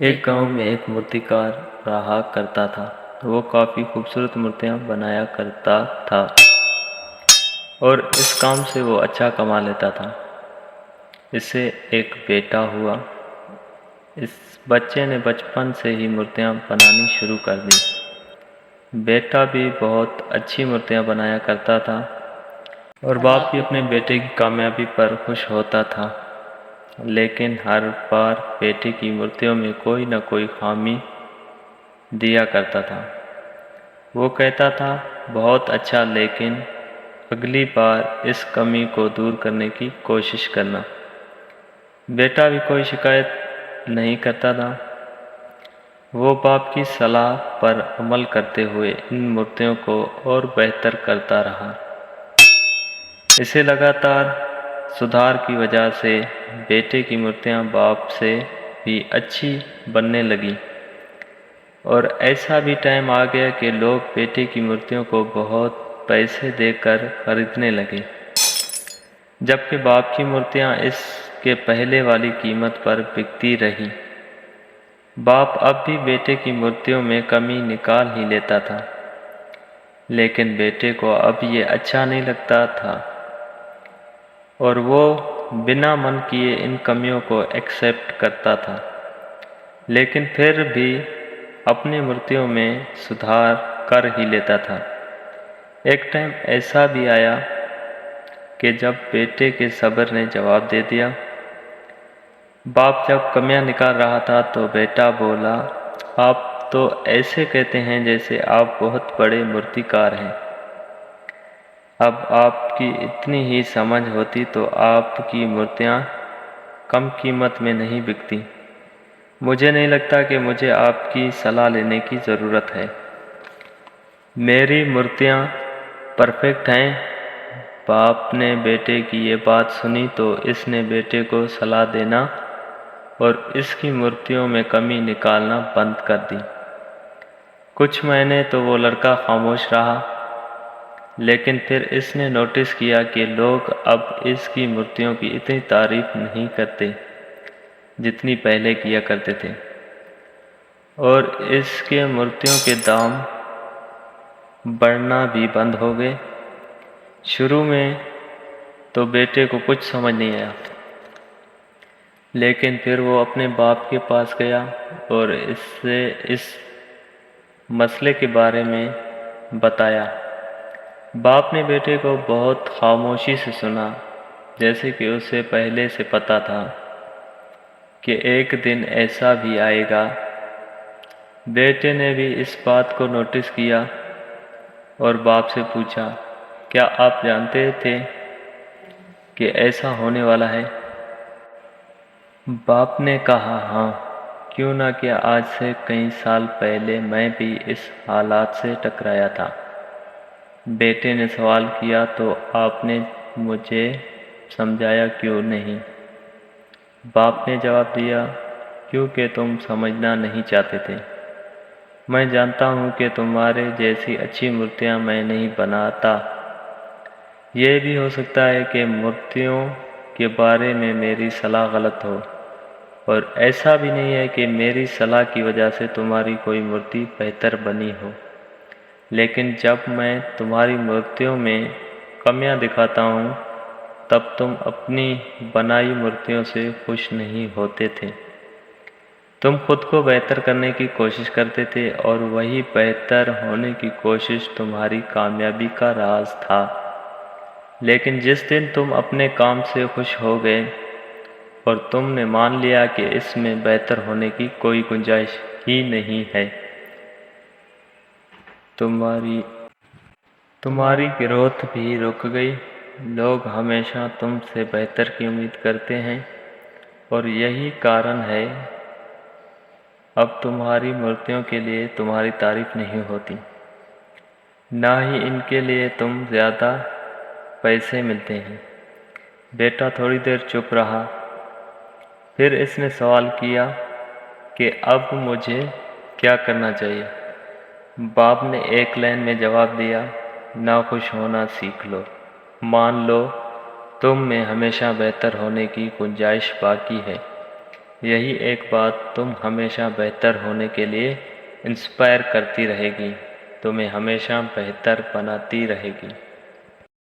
एक गांव में एक मूर्तिकार रहा करता था। वो काफ़ी खूबसूरत मूर्तियाँ बनाया करता था और इस काम से वो अच्छा कमा लेता था। इससे एक बेटा हुआ। इस बच्चे ने बचपन से ही मूर्तियाँ बनानी शुरू कर दी। बेटा भी बहुत अच्छी मूर्तियाँ बनाया करता था और बाप भी अपने बेटे की कामयाबी पर खुश होता था। लेकिन हर बार बेटे की मूर्तियों में कोई न कोई खामी दिया करता था। वो कहता था, बहुत अच्छा, लेकिन अगली बार इस कमी को दूर करने की कोशिश करना। बेटा भी कोई शिकायत नहीं करता था। वो बाप की सलाह पर अमल करते हुए इन मूर्तियों को और बेहतर करता रहा। इसे लगातार सुधार की वजह से बेटे की मूर्तियाँ बाप से भी अच्छी बनने लगी और ऐसा भी टाइम आ गया कि लोग बेटे की मूर्तियों को बहुत पैसे देकर खरीदने लगे, जबकि बाप की मूर्तियाँ इसके पहले वाली कीमत पर बिकती रही। बाप अब भी बेटे की मूर्तियों में कमी निकाल ही लेता था, लेकिन बेटे को अब ये अच्छा नहीं लगता था और वो बिना मन किए इन कमियों को एक्सेप्ट करता था, लेकिन फिर भी अपनी मूर्तियों में सुधार कर ही लेता था। एक टाइम ऐसा भी आया कि जब बेटे के सब्र ने जवाब दे दिया। बाप जब कमियां निकाल रहा था तो बेटा बोला, आप तो ऐसे कहते हैं जैसे आप बहुत बड़े मूर्तिकार हैं। अब आपकी इतनी ही समझ होती तो आपकी मूर्तियाँ कम कीमत में नहीं बिकती। मुझे नहीं लगता कि मुझे आपकी सलाह लेने की ज़रूरत है। मेरी मूर्तियाँ परफेक्ट हैं। बाप ने बेटे की ये बात सुनी तो इसने बेटे को सलाह देना और इसकी मूर्तियों में कमी निकालना बंद कर दी। कुछ महीने तो वो लड़का खामोश रहा, लेकिन फिर इसने नोटिस किया कि लोग अब इसकी मूर्तियों की इतनी तारीफ नहीं करते जितनी पहले किया करते थे और इसके मूर्तियों के दाम बढ़ना भी बंद हो गए। शुरू में तो बेटे को कुछ समझ नहीं आया, लेकिन फिर वो अपने बाप के पास गया और इससे इस मसले के बारे में बताया। बाप ने बेटे को बहुत खामोशी से सुना, जैसे कि उसे पहले से पता था कि एक दिन ऐसा भी आएगा। बेटे ने भी इस बात को नोटिस किया और बाप से पूछा, क्या आप जानते थे कि ऐसा होने वाला है? बाप ने कहा, हाँ, क्यों ना, कि आज से कई साल पहले मैं भी इस हालात से टकराया था। बेटे ने सवाल किया, तो आपने मुझे समझाया क्यों नहीं? बाप ने जवाब दिया, क्योंकि तुम समझना नहीं चाहते थे। मैं जानता हूँ कि तुम्हारे जैसी अच्छी मूर्तियाँ मैं नहीं बनाता। ये भी हो सकता है कि मूर्तियों के बारे में मेरी सलाह गलत हो और ऐसा भी नहीं है कि मेरी सलाह की वजह से तुम्हारी कोई मूर्ति बेहतर बनी हो। लेकिन जब मैं तुम्हारी मूर्तियों में कमियां दिखाता हूँ तब तुम अपनी बनाई मूर्तियों से खुश नहीं होते थे। तुम खुद को बेहतर करने की कोशिश करते थे और वही बेहतर होने की कोशिश तुम्हारी कामयाबी का राज था। लेकिन जिस दिन तुम अपने काम से खुश हो गए और तुमने मान लिया कि इसमें बेहतर होने की कोई गुंजाइश ही नहीं है, तुम्हारी तुम्हारी ग्रोथ भी रुक गई। लोग हमेशा तुमसे बेहतर की उम्मीद करते हैं और यही कारण है अब तुम्हारी मूर्तियों के लिए तुम्हारी तारीफ नहीं होती, ना ही इनके लिए तुम ज़्यादा पैसे मिलते हैं। बेटा थोड़ी देर चुप रहा, फिर इसने सवाल किया कि अब मुझे क्या करना चाहिए। बाप ने एक लाइन में जवाब दिया, नाखुश होना सीख लो। मान लो तुम में हमेशा बेहतर होने की गुंजाइश बाकी है। यही एक बात तुम हमेशा बेहतर होने के लिए इंस्पायर करती रहेगी, तुम्हें हमेशा बेहतर बनाती रहेगी।